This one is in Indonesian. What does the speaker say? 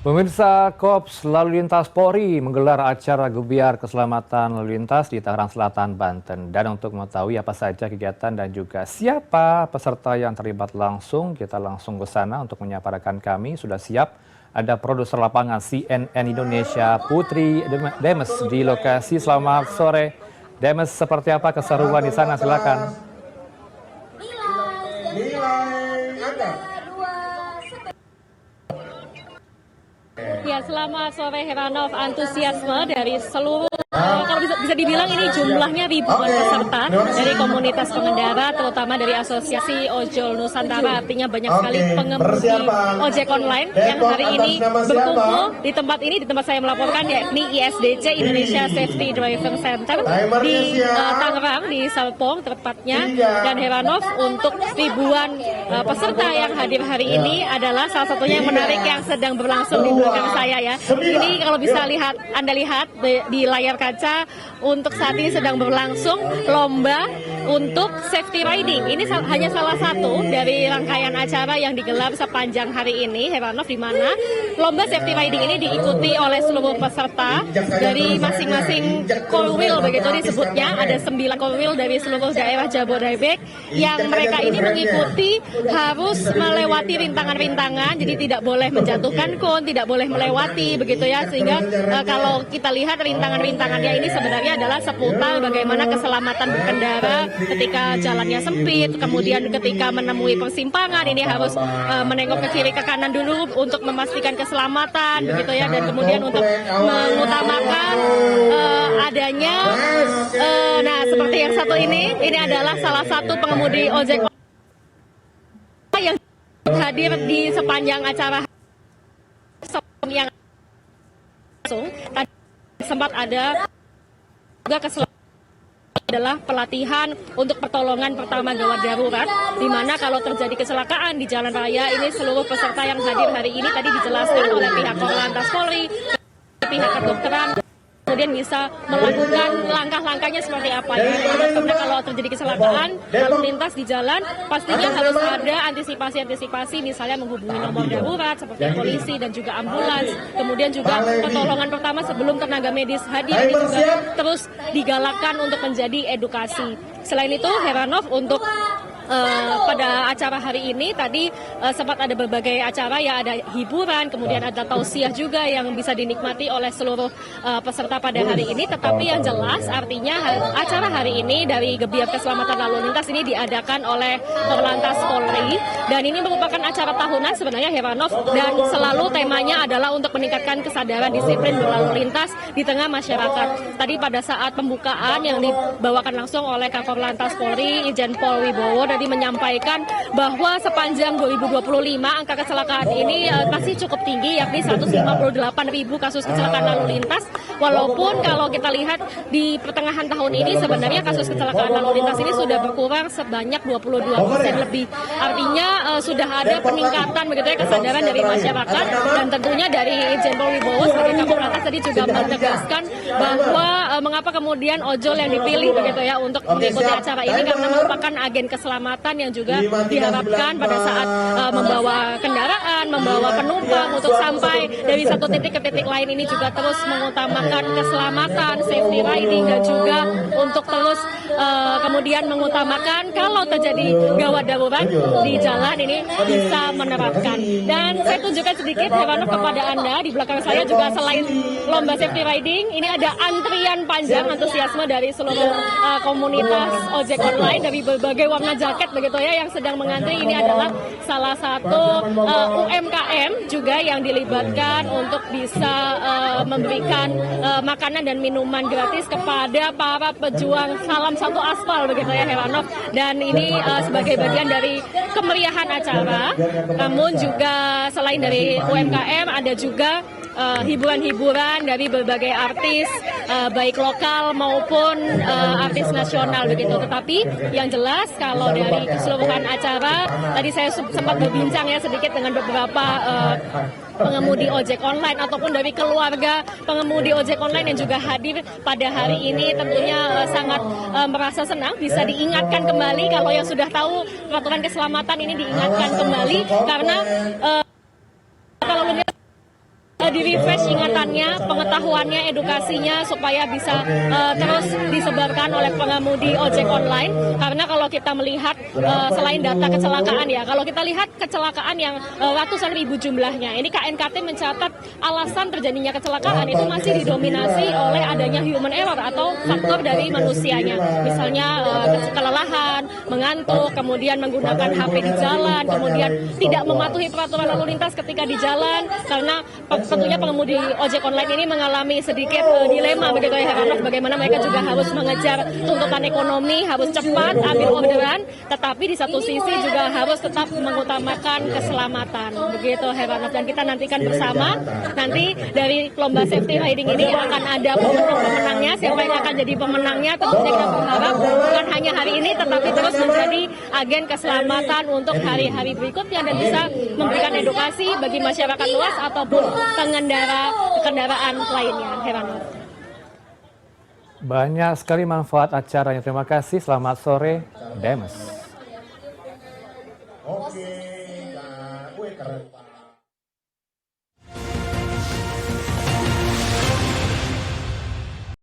Pemirsa Korps Lalu Lintas Polri menggelar acara gebiar keselamatan lalu lintas di Tangerang Selatan, Banten. Dan untuk mengetahui apa saja kegiatan dan juga siapa peserta yang terlibat langsung, kita langsung ke sana untuk menyapa rekan kami. Sudah siap, ada produser lapangan CNN Indonesia Putri Demes di lokasi. Selamat sore, Demes. Seperti apa keseruan di sana? Silakan. Ya, selamat sore Heranov. Antusiasme dari seluruh, kalau bisa dibilang ini jumlahnya ribuan peserta dari komunitas pengendara, terutama dari Asosiasi Ojol Nusantara. Artinya banyak sekali pengemudi ojek online yang hari ini berkumpul di tempat ini, di tempat saya melaporkan, yakni ISDC Indonesia Safety Driving Center di Tangerang, di Serpong tepatnya. Dan Heranov, untuk ribuan peserta yang hadir hari ini adalah salah satunya yang menarik yang sedang berlangsung di belakang saya ya. Ini kalau bisa Anda lihat di layar kaca, untuk saat ini sedang berlangsung lomba untuk safety riding. Ini hanya salah satu dari rangkaian acara yang digelar sepanjang hari ini, Heranov, di mana lomba safety riding ini diikuti oleh seluruh peserta dari masing-masing korwil, begitu disebutnya. Ada 9 korwil dari seluruh daerah Jabodetabek yang mereka ini mengikuti harus melewati rintangan-rintangan, jadi tidak boleh menjatuhkan kon, tidak boleh melewati, begitu ya. Sehingga kalau kita lihat rintangan-rintangannya ini sebenarnya adalah seputar bagaimana keselamatan berkendara ketika jalannya sempit, kemudian ketika menemui persimpangan ini harus menengok ke kiri ke kanan dulu untuk memastikan keselamatan, begitu ya. Dan kemudian untuk mengutamakan adanya nah seperti yang satu ini adalah salah satu pengemudi ojek yang hadir di sepanjang acara yang langsung. Tadi sempat ada juga adalah pelatihan untuk pertolongan pertama gawat darurat, di mana kalau terjadi kecelakaan di jalan raya, ini seluruh peserta yang hadir hari ini tadi dijelaskan oleh pihak Korlantas Polri, pihak kedokteran, kemudian bisa melakukan langkah-langkahnya seperti apa ya. Karena kalau terjadi kecelakaan lalu lintas di jalan, pastinya harus ada antisipasi-antisipasi, misalnya menghubungi nomor darurat seperti polisi dan juga ambulans. Kemudian juga pertolongan pertama sebelum tenaga medis hadir ini juga terus digalakkan untuk menjadi edukasi. Selain itu, Heranov, untuk pada acara hari ini tadi sempat ada berbagai acara ya, ada hiburan, kemudian ada tausiah juga yang bisa dinikmati oleh seluruh peserta pada hari ini. Tetapi yang jelas artinya acara hari ini dari Gebiar Keselamatan Lalu Lintas ini diadakan oleh Korlantas Polri, dan ini merupakan acara tahunan sebenarnya, Heranov, dan selalu temanya adalah untuk meningkatkan kesadaran disiplin berlalu lintas di tengah masyarakat. Tadi pada saat pembukaan yang dibawakan langsung oleh Korlantas Polri, Irjen Pol Wibowo, tadi menyampaikan bahwa sepanjang 2025 angka kecelakaan ini masih cukup tinggi, yakni 158.000 kasus kecelakaan lalu lintas. Walaupun kalau kita lihat di pertengahan tahun ini sebenarnya kasus kecelakaan lalu lintas ini sudah berkurang sebanyak 22% lebih. Artinya sudah ada peningkatan, begitu ya, kesadaran dari masyarakat, dan tentunya dari Irjen Pol Wibowo sebagai Kapolres tadi juga menegaskan bahwa mengapa kemudian ojol yang dipilih, begitu ya, untuk mengikuti acara ini, karena merupakan agen keselamatan yang juga diharapkan pada saat membawa kendaraan, membawa penumpang untuk sampai dari satu titik ke titik lain ini juga terus mengutamakan keselamatan, safety riding, dan juga untuk terus kemudian mengutamakan kalau terjadi gawat darurat di jalan ini bisa menerapkan. Dan saya tunjukkan sedikit, Heranov, kepada Anda di belakang saya juga selain lomba safety riding, ini ada antrian panjang antusiasme dari seluruh komunitas ojek online dari berbagai warna jaket, begitu ya, yang sedang mengantri. Ini adalah salah satu UMKM juga yang dilibatkan untuk bisa memberikan makanan dan minuman gratis kepada para pejuang salam satu aspal, begitu ya, Heranov. Dan ini sebagai bagian dari kemeriahan acara. Namun juga selain dari UMKM ada juga hiburan-hiburan dari berbagai artis, baik lokal maupun artis nasional, begitu. Tetapi yang jelas kalau dari keseluruhan acara, tadi saya sempat berbincang ya sedikit dengan beberapa pengemudi ojek online ataupun dari keluarga pengemudi ojek online yang juga hadir pada hari ini, tentunya sangat merasa senang bisa diingatkan kembali kalau yang sudah tahu peraturan keselamatan ini diingatkan kembali, karena kalau di-refresh ingatannya, pengetahuannya, edukasinya supaya bisa terus disebarkan oleh pengemudi ojek online. Karena kalau kita melihat selain data kecelakaan ya, kalau kita lihat kecelakaan yang ratusan ribu jumlahnya, ini KNKT mencatat alasan terjadinya kecelakaan itu masih didominasi oleh adanya human error atau faktor dari manusianya. Misalnya kelelahan, mengantuk, kemudian menggunakan HP di jalan, kemudian tidak mematuhi peraturan lalu lintas ketika di jalan, karena tentunya pengemudi ojek online ini mengalami sedikit dilema begitu ya Heranov, bagaimana mereka juga harus mengejar tuntutan ekonomi, harus cepat ambil orderan, tetapi di satu sisi juga harus tetap mengutamakan keselamatan begitu Heranov. Dan kita nantikan bersama nanti dari lomba safety riding ini akan ada pemenangnya, siapa yang akan jadi pemenangnya. Tentunya kita berharap bukan hanya hari ini tetapi terus menjadi agen keselamatan untuk hari-hari berikutnya dan bisa memberikan edukasi bagi masyarakat luas ataupun pengendara kendaraan lainnya. Heranov. Banyak sekali manfaat acaranya. Terima kasih. Selamat sore, Demes. Oke, keren.